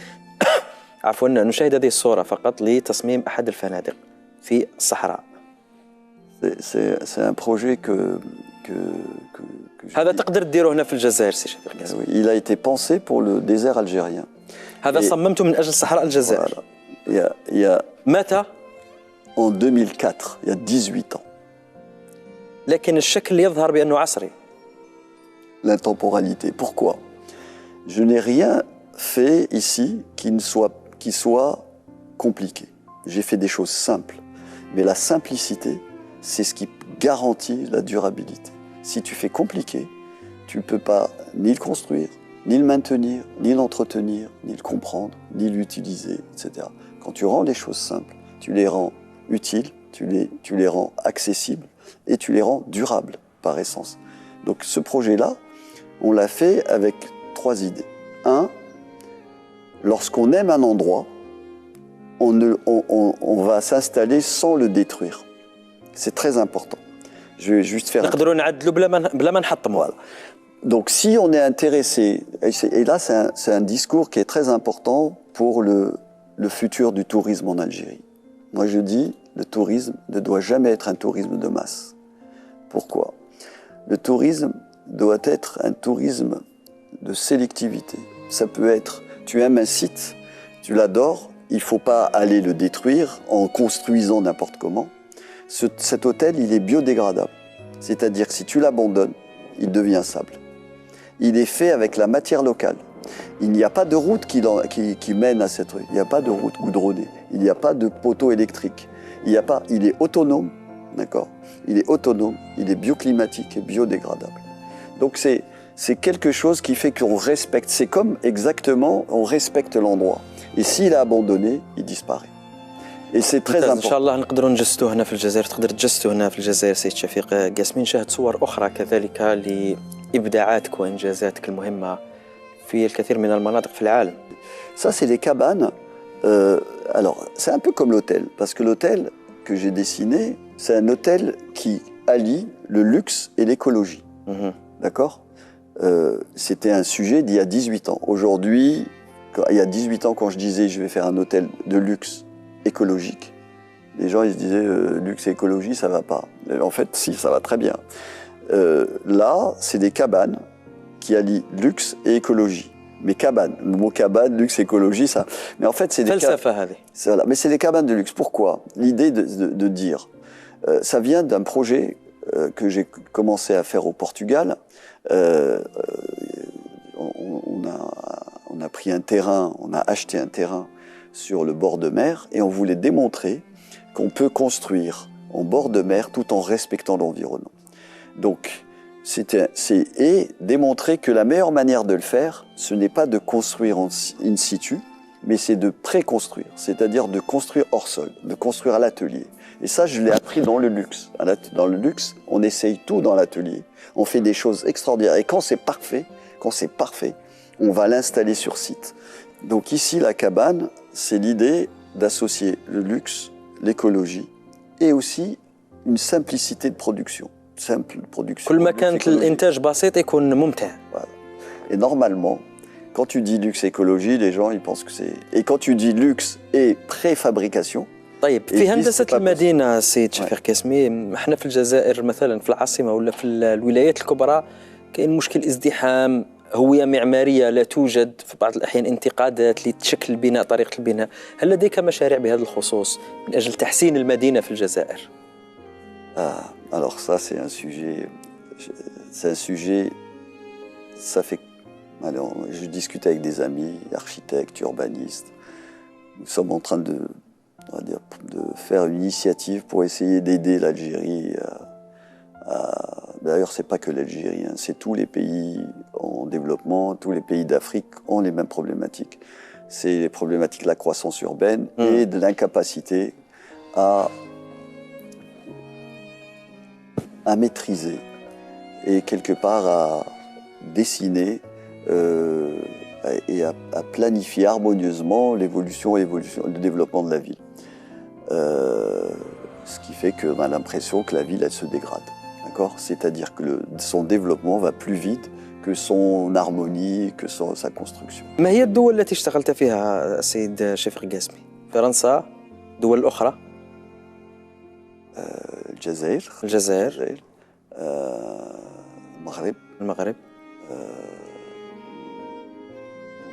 عفوا نشاهد هذه الصورة فقط لتصميم أحد الفنادق في الصحراء. C'est un projet que هذا تقدر تديره هنا في الجزائر سي شفيق قاسمي. Il a été pensé pour le désert algérien. هذا صممته من أجل صحراء الجزائر. متى؟ En 2004, il y a 18 ans. لكن الشكل يظهر بأنه عصري. L'intemporalité. Pourquoi ? Je n'ai rien fait ici qui soit compliqué. J'ai fait des choses simples. Mais la simplicité, c'est ce qui garantit la durabilité. Si tu fais compliqué, tu ne peux pas ni le construire, ni le maintenir, ni l'entretenir, ni le comprendre, ni l'utiliser, etc. Quand tu rends les choses simples, tu les rends utiles, tu les rends accessibles et tu les rends durables par essence. Donc ce projet-là, on l'a fait avec 3 idées. 1, lorsqu'on aime un endroit, on va s'installer sans le détruire. C'est très important. Je vais juste faire... Voilà. Donc si on est intéressé, et là c'est un discours qui est très important pour le futur du tourisme en Algérie. Moi je dis, le tourisme ne doit jamais être un tourisme de masse. Pourquoi ? Le tourisme doit être un tourisme de sélectivité. Ça peut être, tu aimes un site, tu l'adores, il ne faut pas aller le détruire en construisant n'importe comment. Cet hôtel, il est biodégradable. C'est-à-dire que si tu l'abandonnes, il devient sable. Il est fait avec la matière locale. Il n'y a pas de route qui mène à cette rue. Il n'y a pas de route goudronnée. Il n'y a pas de poteau électrique. Il est autonome, d'accord ? Il est autonome, il est bioclimatique et biodégradable. Donc c'est quelque chose qui fait qu'on respecte. C'est comme exactement, on respecte l'endroit. Et s'il est abandonné, il disparaît. Et c'est très important. إن شاء الله نقدروا نجسدوه هنا في الجزائر، تقدر تجسدوه هنا في الجزائر سيد شفيق قاسمي. نشاهد صور أخرى كذلك لإبداعاتك وإنجازاتك المهمة في الكثير من المناطق في العالم. Ça, c'est les cabanes. Alors, c'est un peu comme l'hôtel, parce que l'hôtel que j'ai dessiné, c'est un hôtel qui allie le luxe et l'écologie. D'accord ? C'était un sujet d'il y a 18 ans. Aujourd'hui, Il y a 18 ans, quand je disais je vais faire un hôtel de luxe écologique, les gens ils se disaient luxe et écologie, ça va pas. Et en fait, si, ça va très bien. Là, c'est des cabanes qui allient luxe et écologie. Mais cabanes, le mot cabane, luxe, écologie, ça. Mais en fait, c'est des voilà. Mais c'est des cabanes de luxe. Pourquoi? L'idée de dire, ça vient d'un projet que j'ai commencé à faire au Portugal. On a pris un terrain, on a acheté un terrain sur le bord de mer et on voulait démontrer qu'on peut construire en bord de mer tout en respectant l'environnement. Donc, et démontrer que la meilleure manière de le faire, ce n'est pas de construire in situ, mais c'est de préconstruire, c'est-à-dire de construire hors sol, de construire à l'atelier. Et ça, je l'ai appris dans le luxe. Dans le luxe, on essaye tout dans l'atelier. On fait des choses extraordinaires. Et quand c'est parfait, on va l'installer sur site. Donc ici, la cabane, c'est l'idée d'associer le luxe, l'écologie et aussi une simplicité de production. Simple production. Voilà. Et normalement, quand tu dis luxe écologie, les gens ils pensent que c'est. Et quand tu dis luxe et préfabrication. طيب في هندسة المدينة سيد شفيق قاسمي احنا في الجزائر مثلا في العاصمة ولا في الولايات الكبرى كاين مشكل ازدحام هوية معمارية لا توجد في بعض الأحيان انتقادات لشكل البناء طريقة البناء هل لديك مشاريع بهذا الخصوص من أجل تحسين المدينة في الجزائر؟ Alors ça c'est un sujet, ça fait. Alors, je discute avec des amis, architectes, urbanistes. Nous sommes en train de faire une initiative pour essayer d'aider l'Algérie D'ailleurs, c'est pas que l'Algérie, hein, c'est tous les pays en développement, tous les pays d'Afrique ont les mêmes problématiques. C'est les problématiques de la croissance urbaine et de l'incapacité à maîtriser et quelque part à dessiner et à planifier harmonieusement le développement de la ville. Ce qui fait qu'on a l'impression que la ville, elle se dégrade. D'accord ? C'est-à-dire que son développement va plus vite que son harmonie, que sa construction. ما هي الدول التي اشتغلت فيها سيد شفيق قاسمي؟ فرنسا، دول أخرى؟ الجزائر المغرب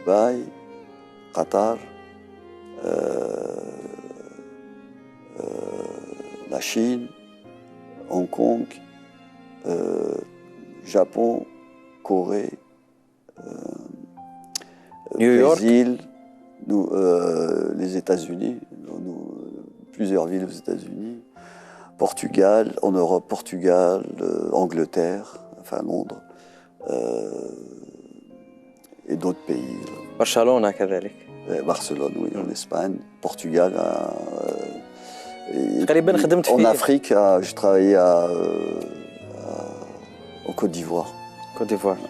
دبي قطر la Chine, Hong Kong, Japon, Corée, Brésil, les États-Unis, plusieurs villes aux États-Unis, Portugal, en Europe, Portugal, Angleterre, enfin Londres, et d'autres pays. Barcelone, كذلك. Barcelone, oui, en Espagne, Portugal. En Afrique, j'ai travaillé en Côte d'Ivoire.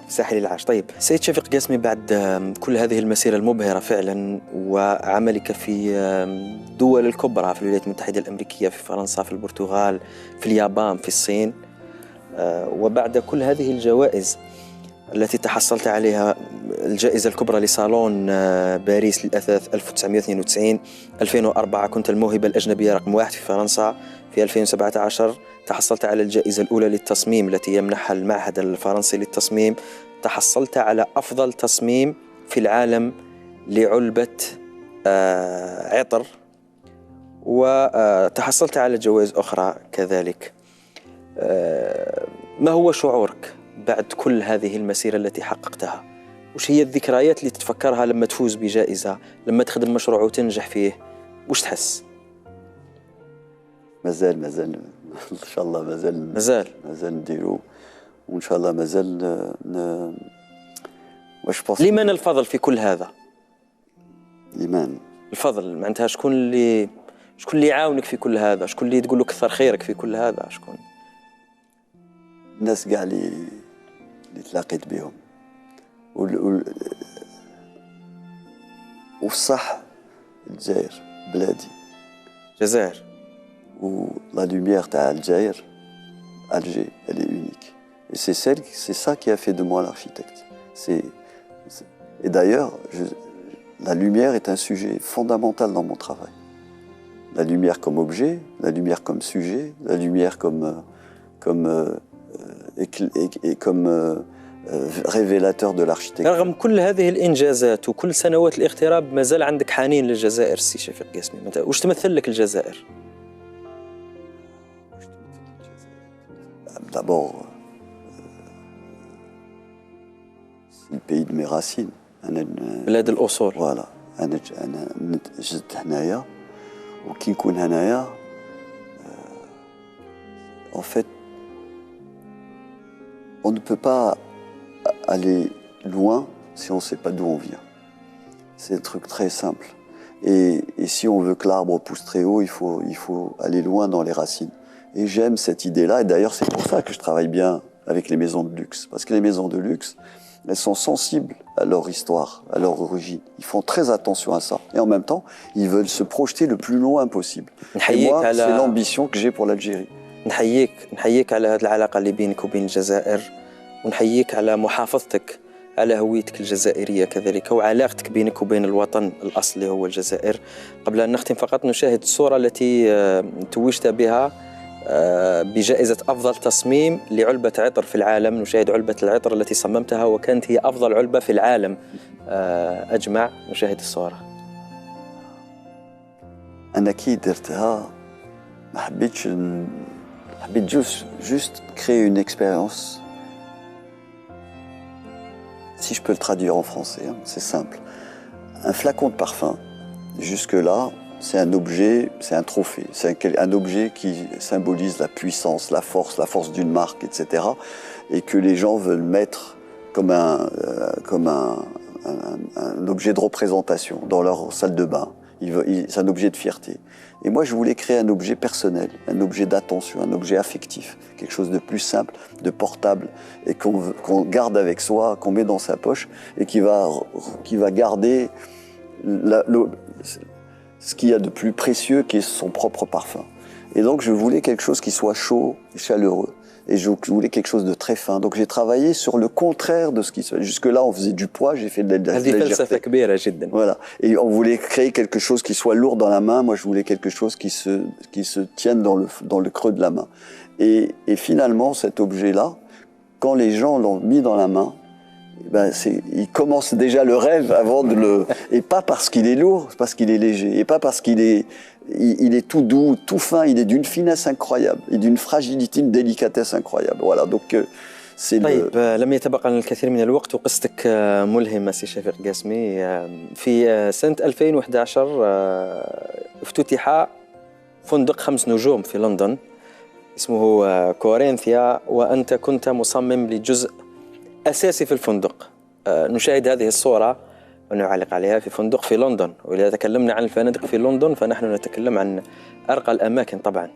ساحل العاج. طيب سيد شفيق قاسمي بعد كل هذه المسيرة المبهرة فعلا وعملك في الدول الكبرى في الولايات المتحدة الأمريكية في فرنسا في البرتغال في اليابان في الصين وبعد كل هذه الجوائز التي تحصلت عليها الجائزة الكبرى لصالون باريس للأثاث 1992 2004 كنت الموهبة الأجنبية رقم 1 في فرنسا في 2017 تحصلت على الجائزة الأولى للتصميم التي يمنحها المعهد الفرنسي للتصميم تحصلت على أفضل تصميم في العالم لعلبة عطر وتحصلت على جوائز أخرى كذلك ما هو شعورك بعد كل هذه المسيرة التي حققتها؟ وش هي الذكريات اللي تتفكرها لما تفوز بجائزة لما تخدم مشروع وتنجح فيه وش تحس؟ مازال إن شاء الله مازال نديرو وإن شاء الله مازال لمن الفضل في كل هذا؟ لمن؟ الفضل معناتها شكون اللي يعاونك في كل هذا؟ شكون اللي تقول له كثر خيرك في كل هذا؟ شكون؟ الناس كاع اللي تلاقيت بهم والصح الجزائر بلادي الجزائر و لا lumière تاع الجزائر Alger elle est unique et c'est ça qui a fait de moi l'architecte et d'ailleurs la lumière est un sujet fondamental dans mon travail. La lumière comme objet, la lumière comme sujet, la lumière comme révélateur de l'architecture. رغم كل هذه الانجازات وكل سنوات الاغتراب ما زال عندك حنين للجزائر سي شفيق قاسمي، واش تمثل لك الجزائر؟ D'abord, c'est le pays de mes racines. بلاد الاصول. Voilà. أنا جد هنايا وكي نكون هنايا en fait on ne peut pas aller loin si on ne sait pas d'où on vient. C'est un truc très simple. Et si on veut que l'arbre pousse très haut, il faut aller loin dans les racines. Et j'aime cette idée-là. Et d'ailleurs, c'est pour ça que je travaille bien avec les maisons de luxe. Parce que les maisons de luxe, elles sont sensibles à leur histoire, à leur origine. Ils font très attention à ça. Et en même temps, ils veulent se projeter le plus loin possible. Et moi, c'est l'ambition que j'ai pour l'Algérie. نحييك على هذه العلاقة اللي بينك وبين الجزائر، ونحييك على محافظتك على هويتك الجزائرية كذلك، وعلاقتك بينك وبين الوطن الأصلي هو الجزائر. قبل أن نختم فقط نشاهد الصورة التي توجت بها بجائزة أفضل تصميم لعلبة عطر في العالم. نشاهد علبة العطر التي صممتها وكانت هي أفضل علبة في العالم أجمع. نشاهد الصورة. أنا كي درتها ما حبيتش حبيت juste créer une expérience. Si je peux le traduire en français, hein, c'est simple. Un flacon de parfum, jusque-là, c'est un objet, c'est un trophée. C'est un objet qui symbolise la puissance, la force d'une marque, etc. Et que les gens veulent mettre comme un objet de représentation dans leur salle de bain. C'est un objet de fierté. Et moi, je voulais créer un objet personnel, un objet d'attention, un objet affectif, quelque chose de plus simple, de portable, et qu'on garde avec soi, qu'on met dans sa poche, et qui va garder ce qu'il y a de plus précieux, qui est son propre parfum. Et donc, je voulais quelque chose qui soit chaud et chaleureux. Et je voulais quelque chose de très fin. Donc j'ai travaillé sur le contraire de ce qui se fait. Jusque-là, on faisait du poids, j'ai fait de la légèreté. Voilà. Et on voulait créer quelque chose qui soit lourd dans la main. Moi, je voulais quelque chose qui se tienne dans le creux de la main. Et finalement, cet objet-là, quand les gens l'ont mis dans la main, ben ils commencent déjà le rêve avant de le... Et pas parce qu'il est lourd, parce qu'il est léger. Et pas parce qu'il est... Il est tout doux, tout fin, il est d'une finesse incroyable, et d'une fragilité, une délicatesse incroyable. Voilà, donc c'est طيب لم يتبقى لنا الكثير من الوقت وقصتك ملهمة سي شفيق قاسمي. في سنة 2011 افتتح فندق 5 نجوم في لندن اسمه كورينثيا، وأنت كنت مصمم لجزء أساسي في الفندق. نشاهد هذه الصورة ونعلق عليها في فندق في لندن. وإذا تكلمنا عن الفنادق في لندن فنحن نتكلم عن أرقى الأماكن طبعا.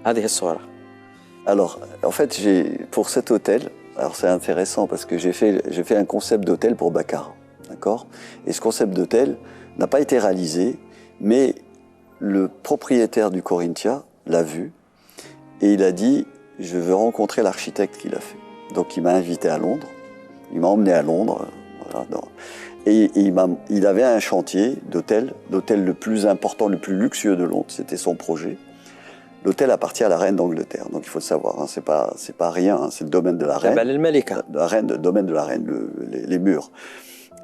هذه الصورة. Alors, en fait, pour cet hôtel, alors c'est intéressant parce que j'ai fait un concept d'hôtel pour Baccarat, d'accord? Et ce concept d'hôtel n'a pas été réalisé, mais le propriétaire du Corinthia l'a vu et il a dit « Je veux rencontrer l'architecte qui l'a fait ». Donc il m'a invité à Londres, il m'a emmené à Londres, voilà, et il avait un chantier l'hôtel le plus important, le plus luxueux de Londres, c'était son projet. L'hôtel appartient à la reine d'Angleterre, donc il faut le savoir, hein, c'est pas rien, hein, c'est le domaine de la reine. Le domaine de la reine, les murs.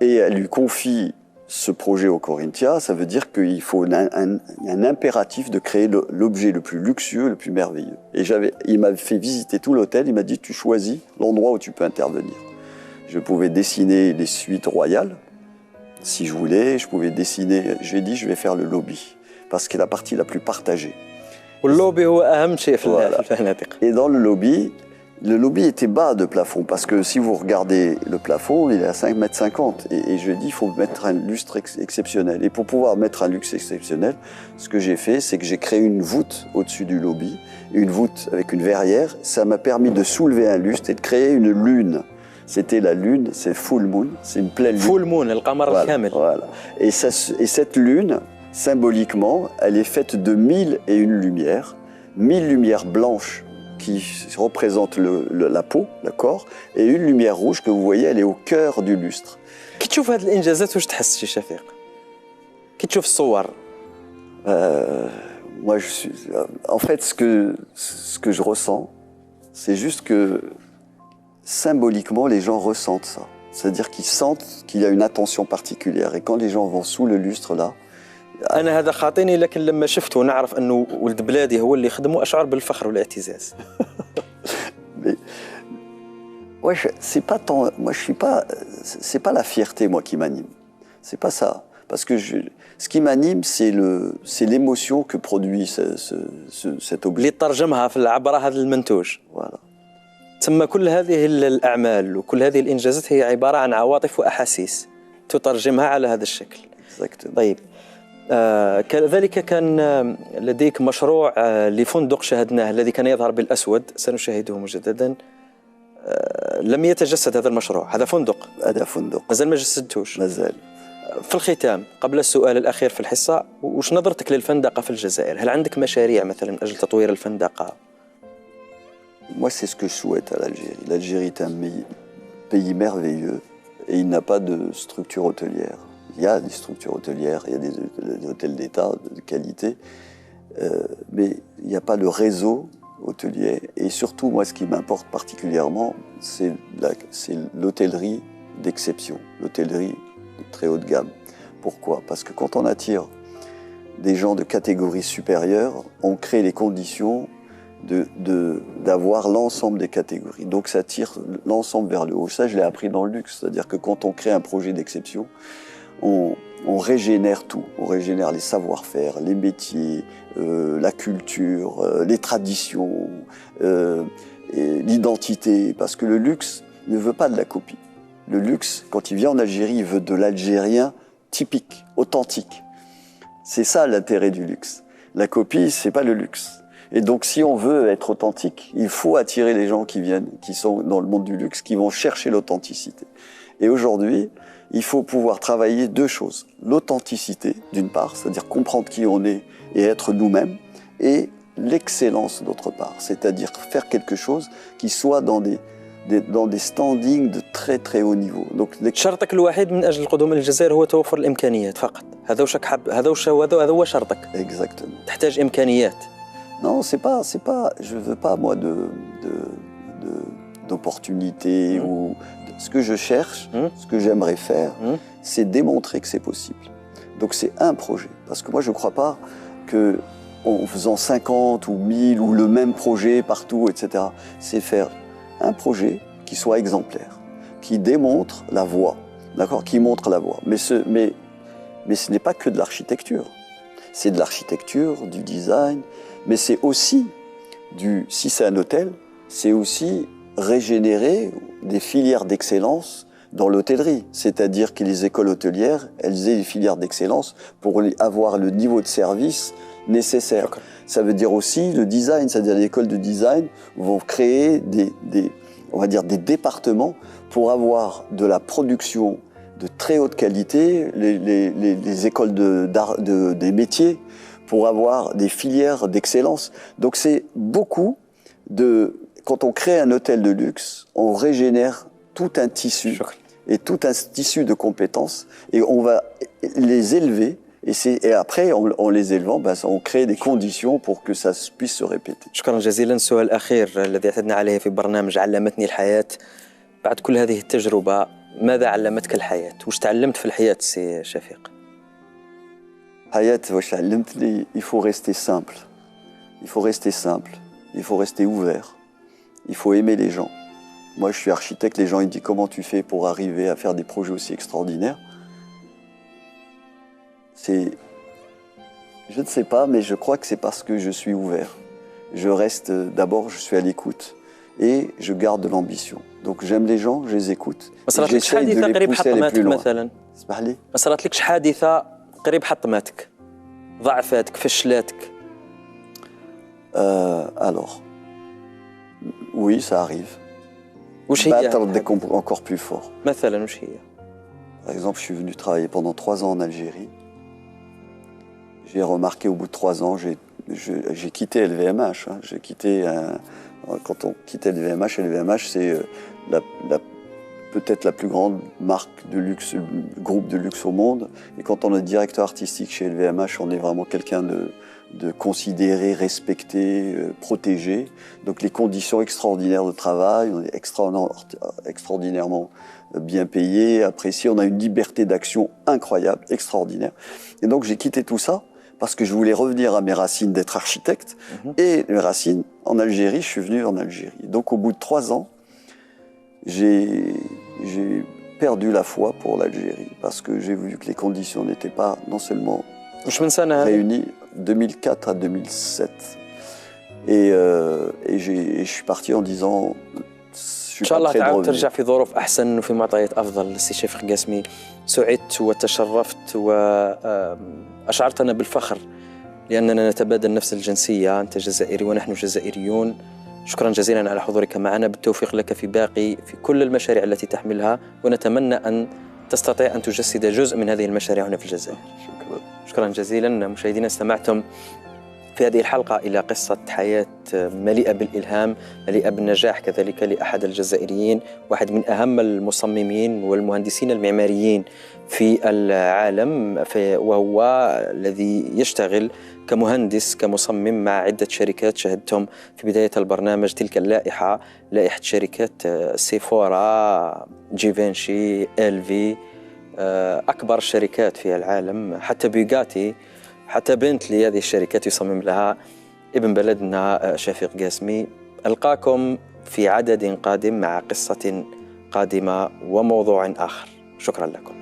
Et elle lui confie ce projet au Corinthia, ça veut dire qu'il faut un impératif de créer l'objet le plus luxueux, le plus merveilleux. Et il m'a fait visiter tout l'hôtel, il m'a dit tu choisis l'endroit où tu peux intervenir. Je pouvais dessiner les suites royales, si je voulais, je pouvais dessiner, je lui ai dit je vais faire le lobby, parce que c'est la partie la plus partagée. Et dans le lobby était bas de plafond, parce que si vous regardez le plafond, il est à 5,50 m. Et je lui ai dit, il faut mettre un lustre exceptionnel. Et pour pouvoir mettre un luxe exceptionnel, ce que j'ai fait, c'est que j'ai créé une voûte au-dessus du lobby, une voûte avec une verrière. Ça m'a permis de soulever un lustre et de créer une lune. C'était la lune, c'est full moon, c'est une pleine lune. Full moon, le qamar al-kamil. Voilà. Et cette lune, symboliquement, elle est faite de 1001 lumières, 1000 lumières blanches qui représentent la peau, le corps, et une lumière rouge que vous voyez, elle est au cœur du lustre. كي تشوف هذه الانجازات واش تحس شي شفيق؟ كي تشوف الصور؟ Moi, en fait, ce que je ressens, c'est juste que symboliquement, les gens ressentent ça. C'est-à-dire qu'ils sentent qu'il y a une attention particulière. Et quand les gens vont sous le lustre là, انا هذا خاطيني، لكن لما شفت ونعرف انه ولد بلادي هو اللي خدمه اشعر بالفخر والاعتزاز. mais ouais, c'est pas tant, moi je suis pas, c'est pas la fierté moi qui m'anime. C'est pas ça. Parce que ce qui m'anime, c'est l'émotion que produit cet objet. اللي ترجمها في العبره هذا المنتوج. Voilà. ثم كل هذه الأعمال وكل هذه الإنجازات هي عبارة عن عواطف وأحاسيس تترجمها على هذا الشكل. Exactement. طيب، كذلك كان لديك مشروع لفندق شاهدناه الذي كان يظهر بالأسود، سنشاهده مجددا. لم يتجسد هذا المشروع، هذا فندق. هذا فندق. مازال ما جسدتوش. مازال. في الختام، قبل السؤال الأخير في الحصة، وش نظرتك للفندقة في الجزائر؟ هل عندك مشاريع مثلا أجل تطوير الفندقة؟ Moi, c'est ce que je souhaite à l'Algérie. L'Algérie est un pays merveilleux et il n'a pas de structure hôtelière. Il y a des structures hôtelières, il y a des hôtels d'État de qualité, mais il n'y a pas le réseau hôtelier. Et surtout, moi, ce qui m'importe particulièrement, c'est l'hôtellerie d'exception, l'hôtellerie de très haut de gamme. Pourquoi? Parce que quand on attire des gens de catégorie supérieure, on crée les conditions d'avoir l'ensemble des catégories. Donc ça tire l'ensemble vers le haut. Ça, je l'ai appris dans le luxe. C'est-à-dire que quand on crée un projet d'exception, on régénère tout. On régénère les savoir-faire, les métiers, la culture, les traditions, l'identité. Parce que le luxe ne veut pas de la copie. Le luxe, quand il vient en Algérie, il veut de l'algérien typique, authentique. C'est ça l'intérêt du luxe. La copie, c'est pas le luxe. Et donc, si on veut être authentique, il faut attirer les gens qui viennent, qui sont dans le monde du luxe, qui vont chercher l'authenticité. Et aujourd'hui, il faut pouvoir travailler deux choses. L'authenticité, d'une part, c'est-à-dire comprendre qui on est et être nous-mêmes, et l'excellence, d'autre part, c'est-à-dire faire quelque chose qui soit dans des standings de très très haut niveau. Donc, شرطك الوحيد من أجل القدوم للجزائر هو توفر الإمكانيات فقط. هذا وشك حب، هذا هو شرطك. Exactement. تحتاج إمكانيات. Non, c'est pas, je veux pas moi d'opportunités ou ce que je cherche, ce que j'aimerais faire, c'est démontrer que c'est possible. Donc c'est un projet, parce que moi je crois pas que en faisant 50 ou 1000 ou le même projet partout, etc. C'est faire un projet qui soit exemplaire, qui démontre la voie, d'accord, qui montre la voie. Mais ce n'est pas que de l'architecture. C'est de l'architecture, du design. Mais c'est aussi, si c'est un hôtel, c'est aussi régénérer des filières d'excellence dans l'hôtellerie. C'est-à-dire que les écoles hôtelières, elles aient des filières d'excellence pour avoir le niveau de service nécessaire. Okay. Ça veut dire aussi le design, c'est-à-dire les écoles de design vont créer on va dire des départements pour avoir de la production de très haute qualité, les écoles des métiers, pour avoir des filières d'excellence. Donc c'est beaucoup quand on crée un hôtel de luxe, on régénère tout un tissu et tout un tissu de compétences et on va les élever et après en les élevant, on crée des conditions pour que ça puisse se répéter. شكرا جزيلا. السؤال الأخير الذي اعتدنا عليه في برنامج علمتني الحياة، بعد كل هذه التجربة ماذا علمتك الحياة؟ وش تعلمت في الحياة سي شفيق؟ Hayat, il faut rester simple. Il faut rester simple. Il faut rester ouvert. Il faut aimer les gens. Moi, je suis architecte. Les gens ils disent comment tu fais pour arriver à faire des projets aussi extraordinaires. Je ne sais pas, mais je crois que c'est parce que je suis ouvert. D'abord, je suis à l'écoute et je garde de l'ambition. Donc j'aime les gens, je les écoute. J'essaie de les pousser à aller plus loin. ما صارت لكش حادثة قريب حطمتك، ضعفاتك، فشلاتك؟ Alors, oui, ça arrive. وش هي؟ Battre encore plus fort. مثلا وش هي؟ Par exemple, je suis venu travailler pendant 3 ans en Algérie. J'ai remarqué au bout de 3 ans, j'ai quitté LVMH. Hein. J'ai quitté quand on quittait LVMH, LVMH c'est peut-être la plus grande marque de luxe, groupe de luxe au monde. Et quand on est directeur artistique chez LVMH, on est vraiment quelqu'un de considéré, respecté, protégé. Donc les conditions extraordinaires de travail, on est extraordinairement bien payé, apprécié. On a une liberté d'action incroyable, extraordinaire. Et donc j'ai quitté tout ça parce que je voulais revenir à mes racines d'être architecte. Et mes racines, en Algérie, je suis venu en Algérie. Donc au bout de 3 ans, j'ai perdu la foi pour l'Algérie parce que j'ai vu que les conditions n'étaient pas non seulement réunies 2004 à 2007. Et je suis parti en disant إن شاء الله تعاود ترجع في ظروف أحسن وفي معطيات أفضل. سي شفيق قاسمي، سعدت وتشرفت وأشعرتنا بالفخر لأننا نتبادل نفس الجنسية، أنت جزائري ونحن جزائريون. شكرا جزيلا على حضورك معنا، بالتوفيق لك في كل المشاريع التي تحملها، ونتمنى أن تستطيع أن تجسد جزء من هذه المشاريع هنا في الجزائر. شكرا جزيلا. مشاهدينا، استمعتم في هذه الحلقة إلى قصة حياة مليئة بالإلهام، مليئة بالنجاح كذلك لأحد الجزائريين، واحد من أهم المصممين والمهندسين المعماريين في العالم، وهو الذي يشتغل كمهندس كمصمم مع عدة شركات. شاهدتم في بداية البرنامج تلك اللائحة، لائحة شركات سيفورا، جيفنشي، LV، أكبر الشركات في العالم، حتى بيغاتي، حتى بنتلي. هذه الشركات يصمم لها ابن بلدنا شفيق قاسمي. ألقاكم في عدد قادم مع قصة قادمة وموضوع آخر. شكرا لكم.